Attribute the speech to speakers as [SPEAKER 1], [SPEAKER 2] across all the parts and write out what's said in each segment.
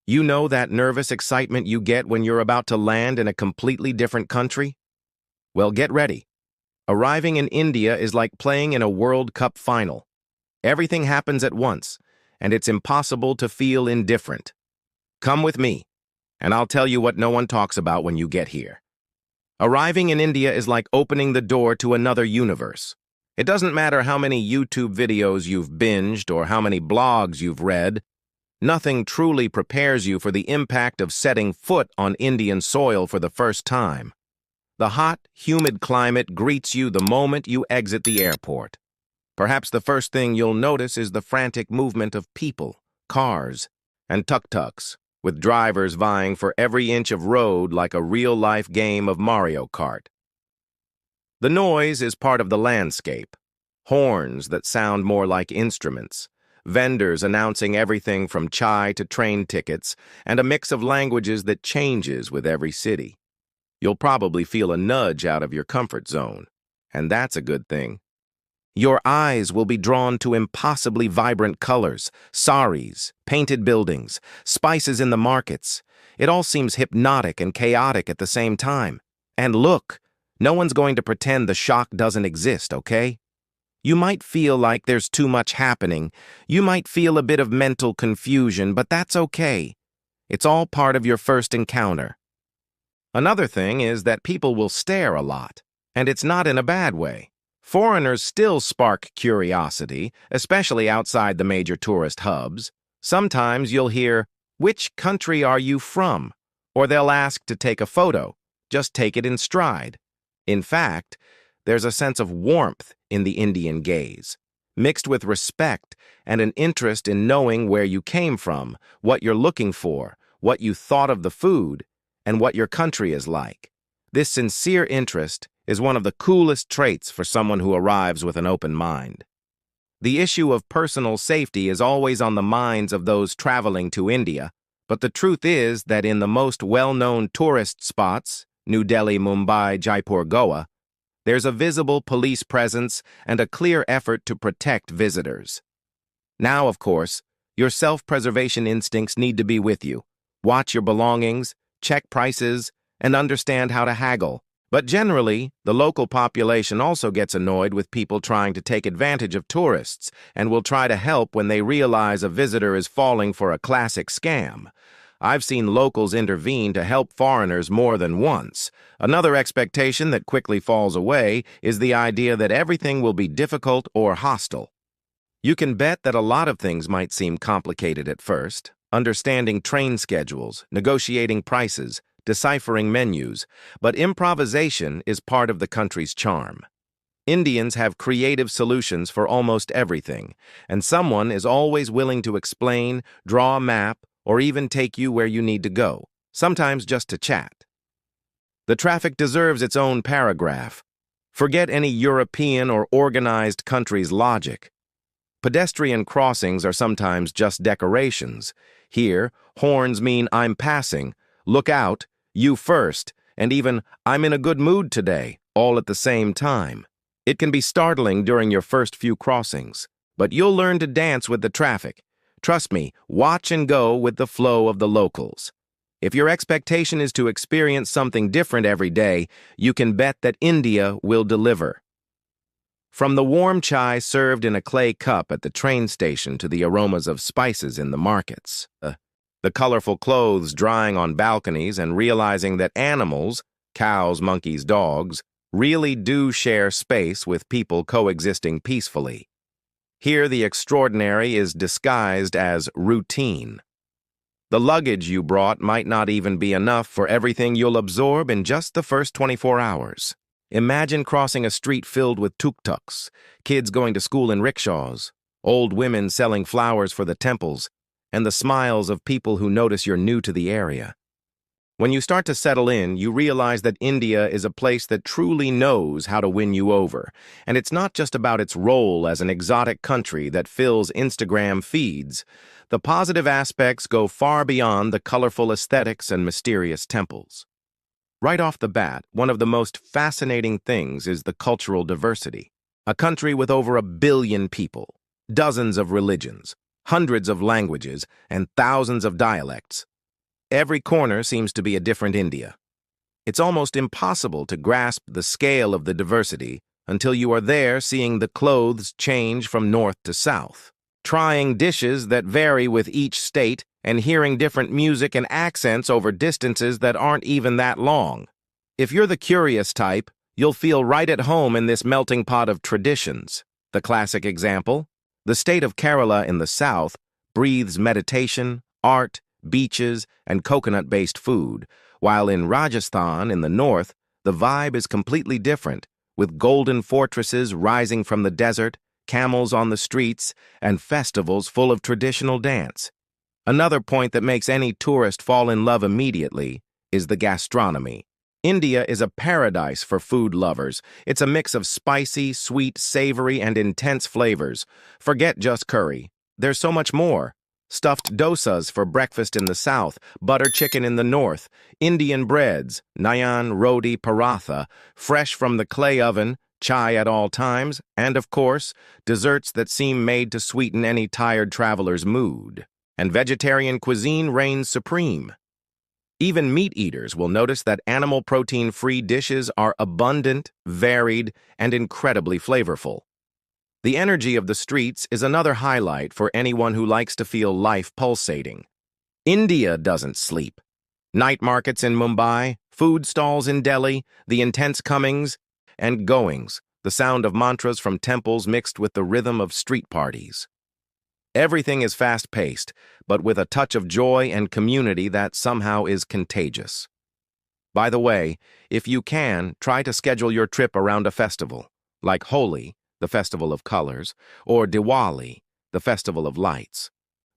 [SPEAKER 1] You know that nervous excitement you get when you're about to land in a completely different country? Well, get ready. Arriving in India is like playing in a World Cup final. Everything happens at once, and it's impossible to feel indifferent. Come with me, and I'll tell you what no one talks about when you get here. Arriving in India is like opening the door to another universe. It doesn't matter how many YouTube videos you've binged or how many blogs you've read. Nothing truly prepares you for the impact of setting foot on Indian soil for the first time. The hot, humid climate greets you the moment you exit the airport. Perhaps the first thing you'll notice is the frantic movement of people, cars, and tuk-tuks, with drivers vying for every inch of road like a real-life game of Mario Kart. The noise is part of the landscape. Horns that sound more like instruments, vendors announcing everything from chai to train tickets, and a mix of languages that changes with every city. You'll probably feel a nudge out of your comfort zone, and that's a good thing. Your eyes will be drawn to impossibly vibrant colors, saris, painted buildings, spices in the markets. It all seems hypnotic and chaotic at the same time. And look, no one's going to pretend the shock doesn't exist, okay? You might feel like there's too much happening. You might feel a bit of mental confusion, but that's okay. It's all part of your first encounter. Another thing is that people will stare a lot, and it's not in a bad way. Foreigners still spark curiosity, especially outside the major tourist hubs. Sometimes you'll hear, "Which country are you from?" Or they'll ask to take a photo. Just take it in stride. In fact, there's a sense of warmth in the Indian gaze, mixed with respect and an interest in knowing where you came from, what you're looking for, what you thought of the food, and what your country is like. This sincere interest is one of the coolest traits for someone who arrives with an open mind. The issue of personal safety is always on the minds of those traveling to India, but the truth is that in the most well-known tourist spots, New Delhi, Mumbai, Jaipur, Goa, there's a visible police presence and a clear effort to protect visitors. Now, of course, your self-preservation instincts need to be with you. Watch your belongings, check prices, and understand how to haggle. But generally, the local population also gets annoyed with people trying to take advantage of tourists and will try to help when they realize a visitor is falling for a classic scam. I've seen locals intervene to help foreigners more than once. Another expectation that quickly falls away is the idea that everything will be difficult or hostile. You can bet that a lot of things might seem complicated at first. Understanding train schedules, negotiating prices, deciphering menus, but improvisation is part of the country's charm. Indians have creative solutions for almost everything, and someone is always willing to explain, draw a map, or even take you where you need to go, sometimes just to chat. The traffic deserves its own paragraph. Forget any European or organized country's logic. Pedestrian crossings are sometimes just decorations. Here, horns mean "I'm passing," "Look out," "You first," and even "I'm in a good mood today," all at the same time. It can be startling during your first few crossings, but you'll learn to dance with the traffic. Trust me, watch and go with the flow of the locals. If your expectation is to experience something different every day, you can bet that India will deliver. From the warm chai served in a clay cup at the train station to the aromas of spices in the markets, the colorful clothes drying on balconies, and realizing that animals, cows, monkeys, dogs, really do share space with people coexisting peacefully. Here the extraordinary is disguised as routine. The luggage you brought might not even be enough for everything you'll absorb in just the first 24 hours. Imagine crossing a street filled with tuk-tuks, kids going to school in rickshaws, old women selling flowers for the temples, and the smiles of people who notice you're new to the area. When you start to settle in, you realize that India is a place that truly knows how to win you over, and it's not just about its role as an exotic country that fills Instagram feeds. The positive aspects go far beyond the colorful aesthetics and mysterious temples. Right off the bat, one of the most fascinating things is the cultural diversity. A country with over 1 billion people, dozens of religions, hundreds of languages, and thousands of dialects. Every corner seems to be a different India. It's almost impossible to grasp the scale of the diversity until you are there seeing the clothes change from north to south, trying dishes that vary with each state, and hearing different music and accents over distances that aren't even that long. If you're the curious type, you'll feel right at home in this melting pot of traditions. The classic example: the state of Kerala in the south breathes meditation, art, beaches, and coconut-based food, while in Rajasthan in the north, the vibe is completely different, with golden fortresses rising from the desert, camels on the streets, and festivals full of traditional dance. Another point that makes any tourist fall in love immediately is the gastronomy. India is a paradise for food lovers. It's a mix of spicy, sweet, savory, and intense flavors. Forget just curry. There's so much more. Stuffed dosas for breakfast in the south, butter chicken in the north, Indian breads, naan, roti, paratha, fresh from the clay oven, chai at all times, and of course, desserts that seem made to sweeten any tired traveler's mood. And vegetarian cuisine reigns supreme. Even meat eaters will notice that animal protein-free dishes are abundant, varied, and incredibly flavorful. The energy of the streets is another highlight for anyone who likes to feel life pulsating. India doesn't sleep. Night markets in Mumbai, food stalls in Delhi, the intense comings and goings, the sound of mantras from temples mixed with the rhythm of street parties. Everything is fast-paced, but with a touch of joy and community that somehow is contagious. By the way, if you can, try to schedule your trip around a festival, like Holi, the festival of colors, or Diwali, the festival of lights.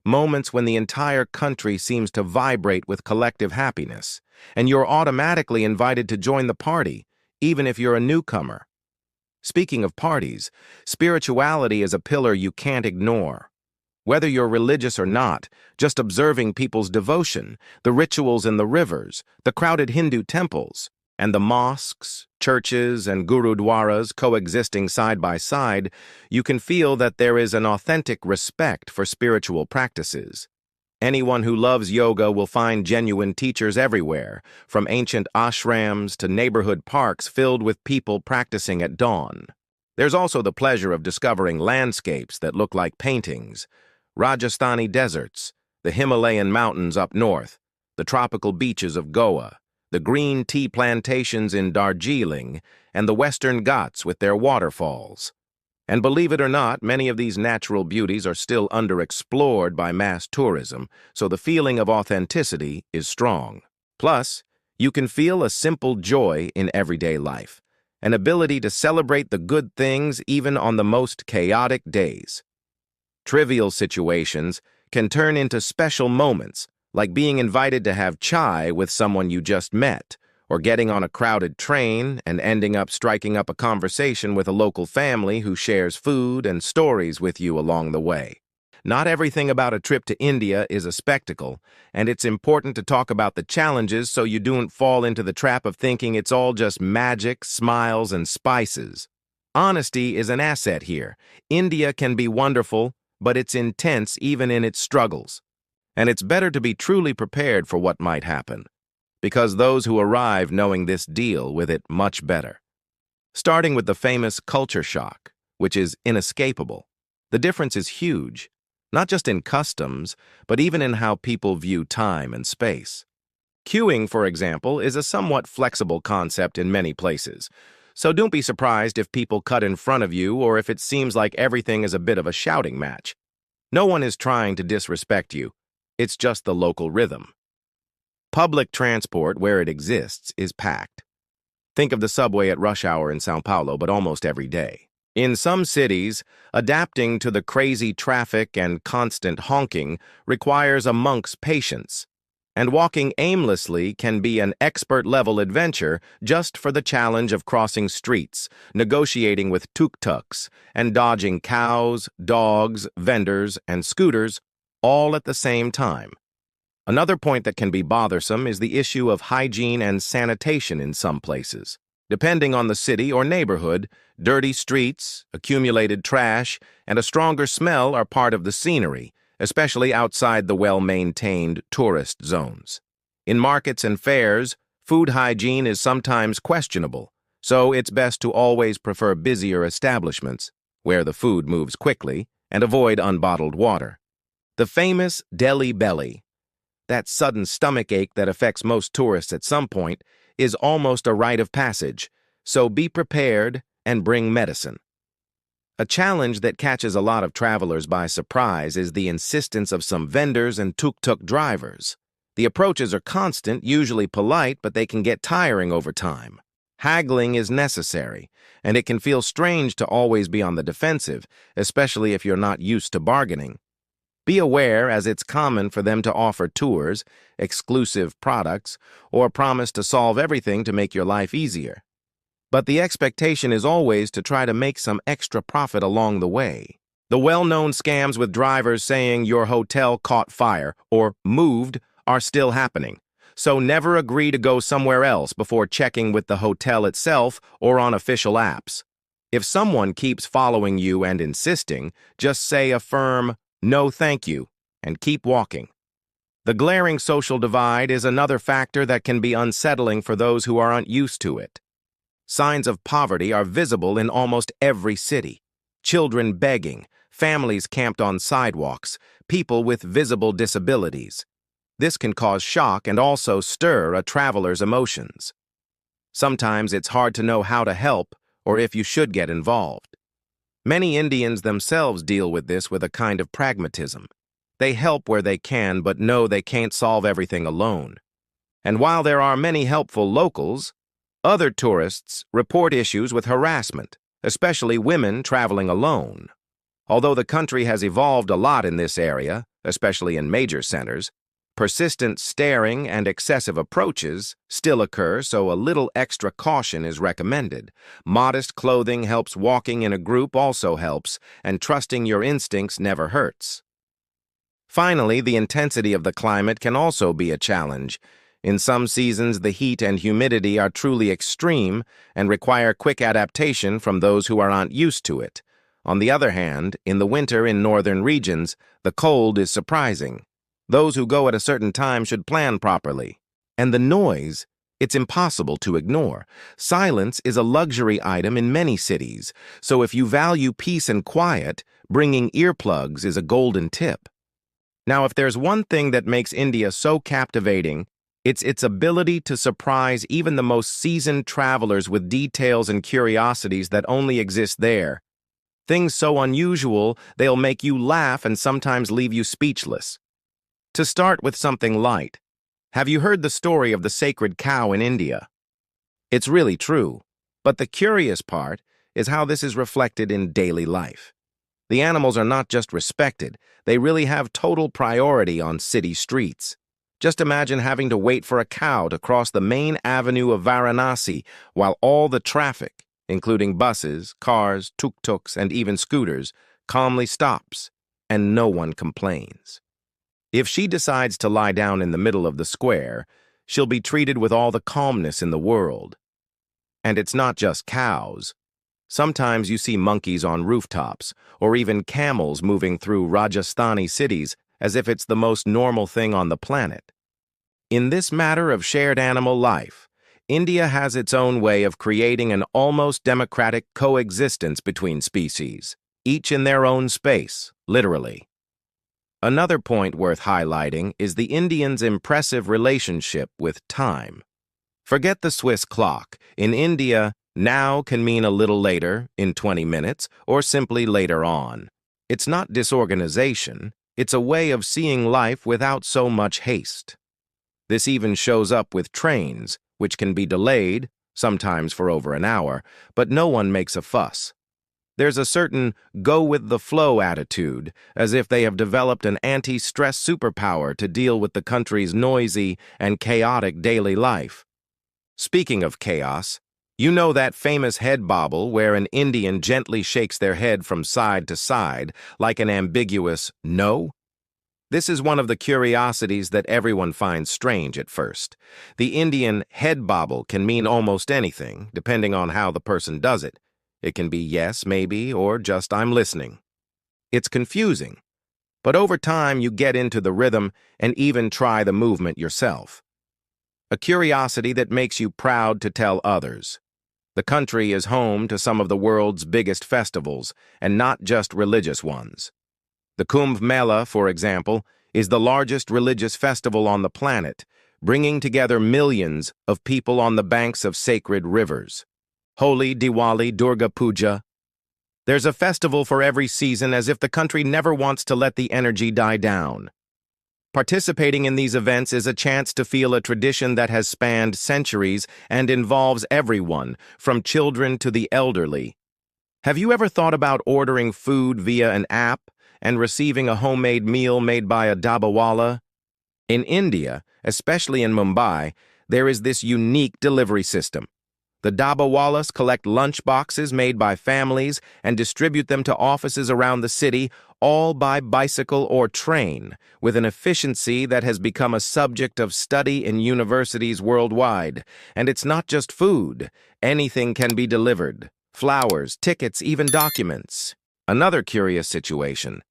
[SPEAKER 1] Moments when the entire country seems to vibrate with collective happiness, and you're automatically invited to join the party, even if you're a newcomer. Speaking of parties, spirituality is a pillar you can't ignore. Whether you're religious or not, just observing people's devotion, the rituals in the rivers, the crowded Hindu temples, and the mosques, churches, and gurudwaras coexisting side by side, you can feel that there is an authentic respect for spiritual practices. Anyone who loves yoga will find genuine teachers everywhere, from ancient ashrams to neighborhood parks filled with people practicing at dawn. There's also the pleasure of discovering landscapes that look like paintings: Rajasthani deserts, the Himalayan mountains up north, the tropical beaches of Goa, the green tea plantations in Darjeeling, and the Western Ghats with their waterfalls. And believe it or not, many of these natural beauties are still underexplored by mass tourism, so the feeling of authenticity is strong. Plus, you can feel a simple joy in everyday life, an ability to celebrate the good things even on the most chaotic days. Trivial situations can turn into special moments, like being invited to have chai with someone you just met, or getting on a crowded train and ending up striking up a conversation with a local family who shares food and stories with you along the way. Not everything about a trip to India is a spectacle, and it's important to talk about the challenges so you don't fall into the trap of thinking it's all just magic, smiles, and spices. Honesty is an asset here. India can be wonderful, but it's intense even in its struggles. And it's better to be truly prepared for what might happen, because those who arrive knowing this deal with it much better. Starting with the famous culture shock, which is inescapable. The difference is huge, not just in customs, but even in how people view time and space. Queuing, for example, is a somewhat flexible concept in many places, so don't be surprised if people cut in front of you or if it seems like everything is a bit of a shouting match. No one is trying to disrespect you. It's just the local rhythm. Public transport, where it exists, is packed. Think of the subway at rush hour in São Paulo, but almost every day. In some cities, adapting to the crazy traffic and constant honking requires a monk's patience, and walking aimlessly can be an expert-level adventure just for the challenge of crossing streets, negotiating with tuk-tuks, and dodging cows, dogs, vendors, and scooters, all at the same time. Another point that can be bothersome is the issue of hygiene and sanitation in some places. Depending on the city or neighborhood, dirty streets, accumulated trash, and a stronger smell are part of the scenery, especially outside the well-maintained tourist zones. In markets and fairs, food hygiene is sometimes questionable, so it's best to always prefer busier establishments, where the food moves quickly, and avoid unbottled water. The famous Delhi belly, that sudden stomach ache that affects most tourists at some point, is almost a rite of passage, so be prepared and bring medicine. A challenge that catches a lot of travelers by surprise is the insistence of some vendors and tuk-tuk drivers. The approaches are constant, usually polite, but they can get tiring over time. Haggling is necessary, and it can feel strange to always be on the defensive, especially if you're not used to bargaining. Be aware, as it's common for them to offer tours, exclusive products, or promise to solve everything to make your life easier. But the expectation is always to try to make some extra profit along the way. The well-known scams with drivers saying your hotel caught fire or moved are still happening, so never agree to go somewhere else before checking with the hotel itself or on official apps. If someone keeps following you and insisting, just say a firm, "No thank you," and keep walking. The glaring social divide is another factor that can be unsettling for those who aren't used to it. Signs of poverty are visible in almost every city. Children begging, families camped on sidewalks, people with visible disabilities. This can cause shock and also stir a traveler's emotions. Sometimes it's hard to know how to help or if you should get involved. Many Indians themselves deal with this with a kind of pragmatism. They help where they can, but know they can't solve everything alone. And while there are many helpful locals, other tourists report issues with harassment, especially women traveling alone. Although the country has evolved a lot in this area, especially in major centers, persistent staring and excessive approaches still occur, so a little extra caution is recommended. Modest clothing helps, walking in a group also helps, and trusting your instincts never hurts. Finally, the intensity of the climate can also be a challenge. In some seasons, the heat and humidity are truly extreme and require quick adaptation from those who are not used to it. On the other hand, in the winter in northern regions, the cold is surprising. Those who go at a certain time should plan properly. And the noise, it's impossible to ignore. Silence is a luxury item in many cities, so if you value peace and quiet, bringing earplugs is a golden tip. Now, if there's one thing that makes India so captivating, it's its ability to surprise even the most seasoned travelers with details and curiosities that only exist there. Things so unusual, they'll make you laugh and sometimes leave you speechless. To start with something light, have you heard the story of the sacred cow in India? It's really true, but the curious part is how this is reflected in daily life. The animals are not just respected, they really have total priority on city streets. Just imagine having to wait for a cow to cross the main avenue of Varanasi while all the traffic, including buses, cars, tuk-tuks, and even scooters, calmly stops, and no one complains. If she decides to lie down in the middle of the square, she'll be treated with all the calmness in the world. And it's not just cows. Sometimes you see monkeys on rooftops, or even camels moving through Rajasthani cities as if it's the most normal thing on the planet. In this matter of shared animal life, India has its own way of creating an almost democratic coexistence between species, each in their own space, literally. Another point worth highlighting is the Indians' impressive relationship with time. Forget the Swiss clock. In India, now can mean a little later, in 20 minutes, or simply later on. It's not disorganization. It's a way of seeing life without so much haste. This even shows up with trains, which can be delayed, sometimes for over an hour, but no one makes a fuss. There's a certain go-with-the-flow attitude, as if they have developed an anti-stress superpower to deal with the country's noisy and chaotic daily life. Speaking of chaos, you know that famous head bobble where an Indian gently shakes their head from side to side like an ambiguous no? This is one of the curiosities that everyone finds strange at first. The Indian head bobble can mean almost anything, depending on how the person does it. It can be yes, maybe, or just I'm listening. It's confusing, but over time you get into the rhythm and even try the movement yourself. a curiosity that makes you proud to tell others. The country is home to some of the world's biggest festivals, and not just religious ones. The Kumbh Mela, for example, is the largest religious festival on the planet, bringing together millions of people on the banks of sacred rivers. Holi, Diwali, Durga Puja. There's a festival for every season, as if the country never wants to let the energy die down. Participating in these events is a chance to feel a tradition that has spanned centuries and involves everyone, from children to the elderly. Have you ever thought about ordering food via an app and receiving a homemade meal made by a dabawala? In India, especially in Mumbai, there is this unique delivery system. The dabawalas collect lunch boxes made by families and distribute them to offices around the city, all by bicycle or train, with an efficiency that has become a subject of study in universities worldwide. And it's not just food. Anything can be delivered. Flowers, tickets, even documents. Another curious situation.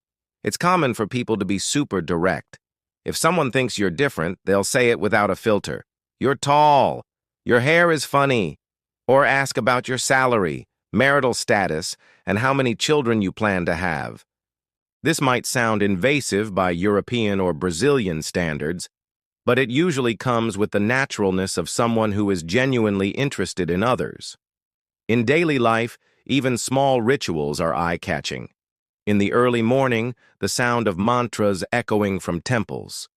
[SPEAKER 1] It's common for people to be super direct. If someone thinks you're different, they'll say it without a filter. You're tall. Your hair is funny. Or ask about your salary, marital status, and how many children you plan to have. This might sound invasive by European or Brazilian standards, but it usually comes with the naturalness of someone who is genuinely interested in others. In daily life, even small rituals are eye-catching. In the early morning, the sound of mantras echoing from temples,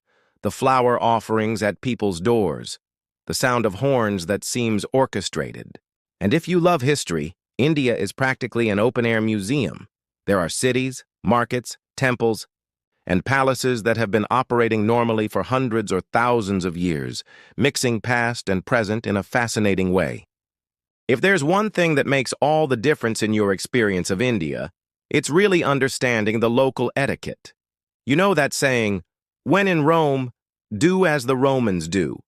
[SPEAKER 1] the flower offerings at people's doors, the sound of horns that seems orchestrated. And if you love history, India is practically an open-air museum. There are cities, markets, temples, and palaces that have been operating normally for hundreds or thousands of years, mixing past and present in a fascinating way. If there's one thing that makes all the difference in your experience of India, it's really understanding the local etiquette. You know that saying, when in Rome, do as the Romans do.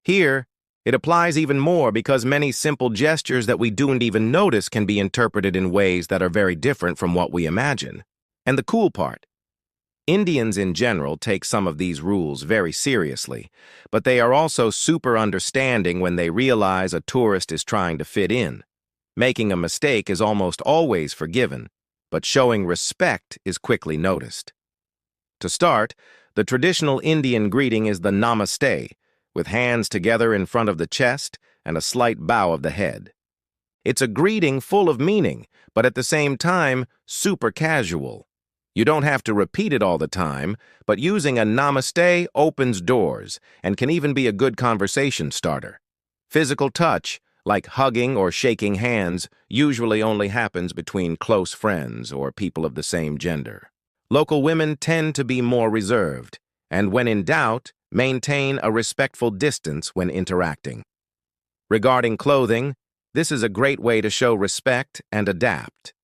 [SPEAKER 1] Here, it applies even more because many simple gestures that we don't even notice can be interpreted in ways that are very different from what we imagine. And the cool part, Indians in general take some of these rules very seriously, but they are also super understanding when they realize a tourist is trying to fit in. Making a mistake is almost always forgiven, but showing respect is quickly noticed. To start, the traditional Indian greeting is the namaste, with hands together in front of the chest and a slight bow of the head. It's a greeting full of meaning, but at the same time, super casual. You don't have to repeat it all the time, but using a namaste opens doors and can even be a good conversation starter. Physical touch, like hugging or shaking hands, usually only happens between close friends or people of the same gender. Local women tend to be more reserved, and when in doubt, maintain a respectful distance when interacting. Regarding clothing, this is a great way to show respect and adapt.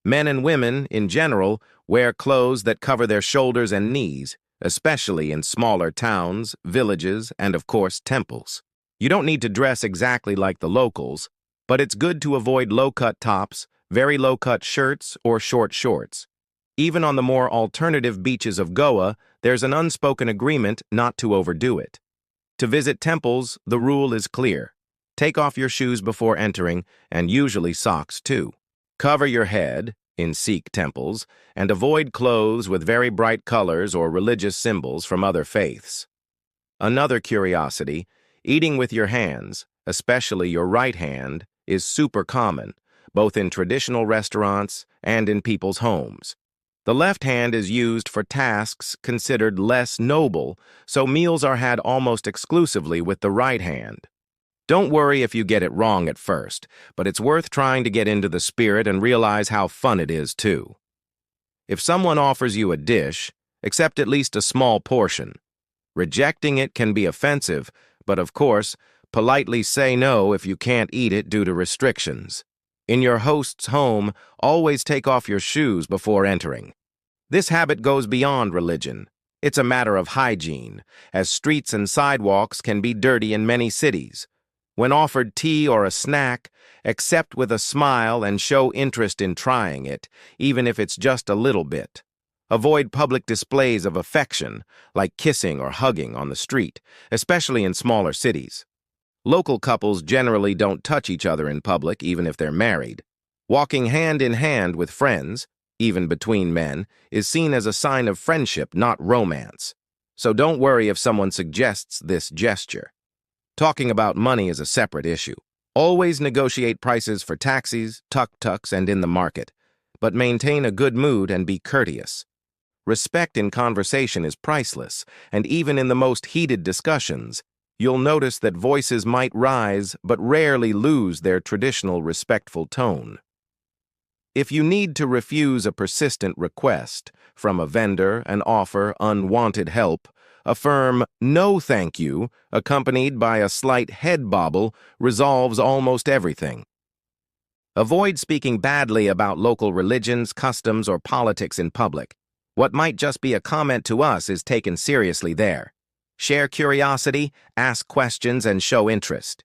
[SPEAKER 1] Men and women, in general, wear clothes that cover their shoulders and knees, especially in smaller towns, villages, and of course, temples. You don't need to dress exactly like the locals, but it's good to avoid low-cut tops, very low-cut shirts, or short shorts. Even on the more alternative beaches of Goa, there's an unspoken agreement not to overdo it. To visit temples, the rule is clear. Take off your shoes before entering, and usually socks too. Cover your head, in Sikh temples, and avoid clothes with very bright colors or religious symbols from other faiths. Another curiosity, eating with your hands, especially your right hand, is super common, both in traditional restaurants and in people's homes. The left hand is used for tasks considered less noble, so meals are had almost exclusively with the right hand. Don't worry if you get it wrong at first, but it's worth trying to get into the spirit and realize how fun it is too. If someone offers you a dish, accept at least a small portion. Rejecting it can be offensive, but of course, politely say no if you can't eat it due to restrictions. In your host's home, always take off your shoes before entering. This habit goes beyond religion. It's a matter of hygiene, as streets and sidewalks can be dirty in many cities. When offered tea or a snack, accept with a smile and show interest in trying it, even if it's just a little bit. Avoid public displays of affection, like kissing or hugging on the street, especially in smaller cities. Local couples generally don't touch each other in public, even if they're married. Walking hand in hand with friends, even between men, is seen as a sign of friendship, not romance. So don't worry if someone suggests this gesture. Talking about money is a separate issue. Always negotiate prices for taxis, tuk-tuks, and in the market, but maintain a good mood and be courteous. Respect in conversation is priceless, and even in the most heated discussions, you'll notice that voices might rise but rarely lose their traditional respectful tone. If you need to refuse a persistent request from a vendor and offer unwanted help, a firm "no thank you," accompanied by a slight head bobble, resolves almost everything. Avoid speaking badly about local religions, customs, or politics in public. What might just be a comment to us is taken seriously there. Share curiosity, ask questions, and show interest.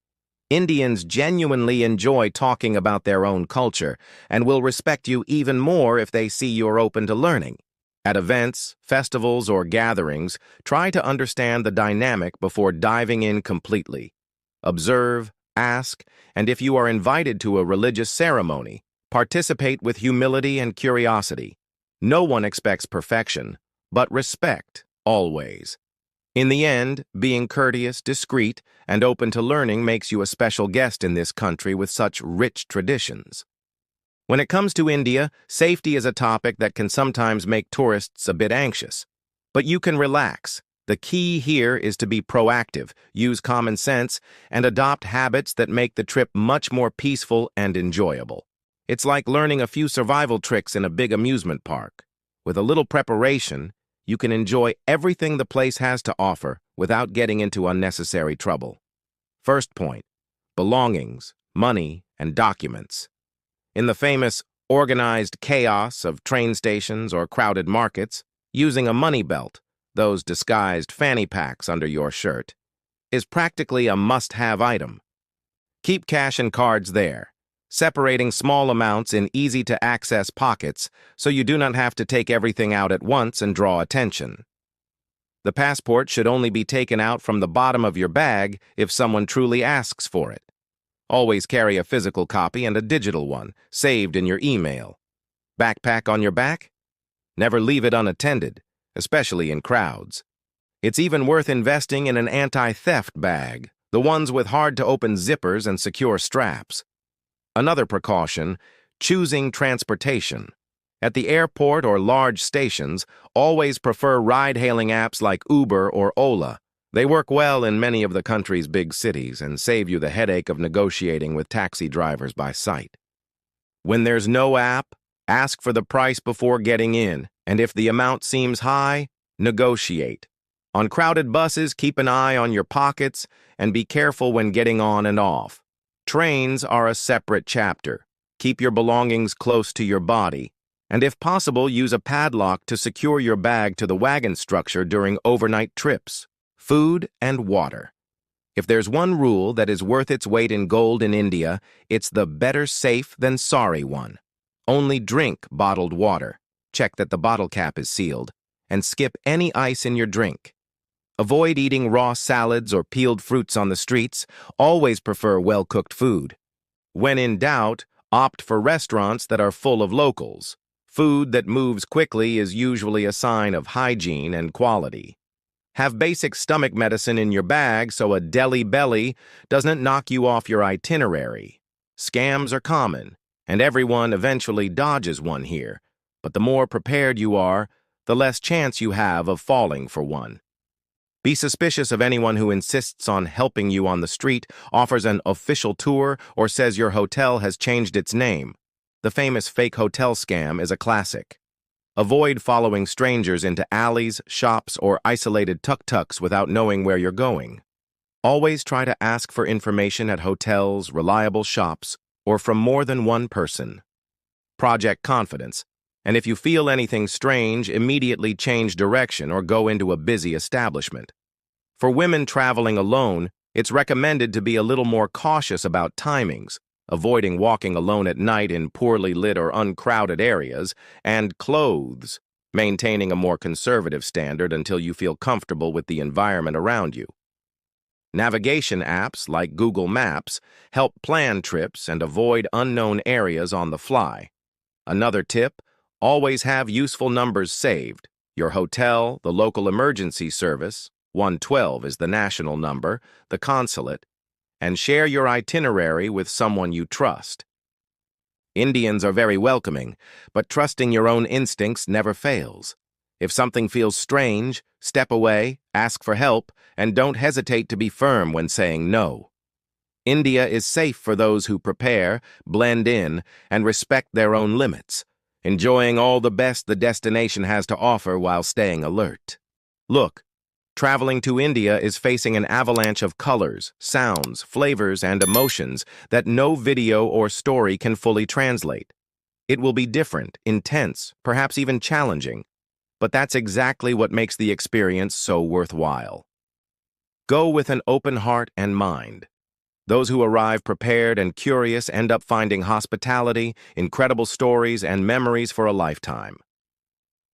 [SPEAKER 1] Indians genuinely enjoy talking about their own culture and will respect you even more if they see you're open to learning. At events, festivals, or gatherings, try to understand the dynamic before diving in completely. Observe, ask, and if you are invited to a religious ceremony, participate with humility and curiosity. No one expects perfection, but respect, always. In the end, being courteous, discreet, and open to learning makes you a special guest in this country with such rich traditions. When it comes to India, safety is a topic that can sometimes make tourists a bit anxious. But you can relax. The key here is to be proactive, use common sense, and adopt habits that make the trip much more peaceful and enjoyable. It's like learning a few survival tricks in a big amusement park. With a little preparation, you can enjoy everything the place has to offer without getting into unnecessary trouble. First point: belongings, money, and documents. In the famous organized chaos of train stations or crowded markets, using a money belt, those disguised fanny packs under your shirt, is practically a must-have item. Keep cash and cards there, separating small amounts in easy-to-access pockets so you do not have to take everything out at once and draw attention. The passport should only be taken out from the bottom of your bag if someone truly asks for it. Always carry a physical copy and a digital one, saved in your email. Backpack on your back? Never leave it unattended, especially in crowds. It's even worth investing in an anti-theft bag, the ones with hard-to-open zippers and secure straps. Another precaution: choosing transportation. At the airport or large stations, always prefer ride-hailing apps like Uber or Ola. They work well in many of the country's big cities and save you the headache of negotiating with taxi drivers by sight. When there's no app, ask for the price before getting in, and if the amount seems high, negotiate. On crowded buses, keep an eye on your pockets and be careful when getting on and off. Trains are a separate chapter. Keep your belongings close to your body, and if possible, use a padlock to secure your bag to the wagon structure during overnight trips. Food and water. If there's one rule that is worth its weight in gold in India, it's the better safe than sorry one. Only drink bottled water. Check that the bottle cap is sealed, and skip any ice in your drink. Avoid eating raw salads or peeled fruits on the streets. Always prefer well-cooked food. When in doubt, opt for restaurants that are full of locals. Food that moves quickly is usually a sign of hygiene and quality. Have basic stomach medicine in your bag so a deli belly doesn't knock you off your itinerary. Scams are common, and everyone eventually dodges one here, but the more prepared you are, the less chance you have of falling for one. Be suspicious of anyone who insists on helping you on the street, offers an official tour, or says your hotel has changed its name. The famous fake hotel scam is a classic. Avoid following strangers into alleys, shops, or isolated tuk-tuks without knowing where you're going. Always try to ask for information at hotels, reliable shops, or from more than one person. Project confidence, and if you feel anything strange, immediately change direction or go into a busy establishment. For women traveling alone, it's recommended to be a little more cautious about timings, avoiding walking alone at night in poorly lit or uncrowded areas, and clothes. maintaining a more conservative standard until you feel comfortable with the environment around you. Navigation apps like Google Maps help plan trips and avoid unknown areas on the fly. Another tip, always have useful numbers saved. Your hotel, the local emergency service, 112 is the national number, the consulate, and share your itinerary with someone you trust. Indians are very welcoming, but trusting your own instincts never fails. If something feels strange, step away, ask for help, and don't hesitate to be firm when saying no. India is safe for those who prepare, blend in, and respect their own limits, enjoying all the best the destination has to offer while staying alert. Look, traveling to India is facing an avalanche of colors, sounds, flavors, and emotions that no video or story can fully translate. It will be different, intense, perhaps even challenging, but that's exactly what makes the experience so worthwhile. Go with an open heart and mind. Those who arrive prepared and curious end up finding hospitality, incredible stories, and memories for a lifetime.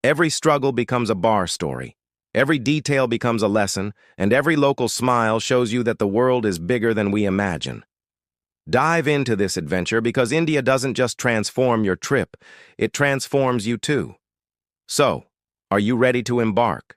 [SPEAKER 1] Every struggle becomes a bar story. Every detail becomes a lesson, and every local smile shows you that the world is bigger than we imagine. Dive into this adventure because India doesn't just transform your trip, it transforms you too. So, are you ready to embark?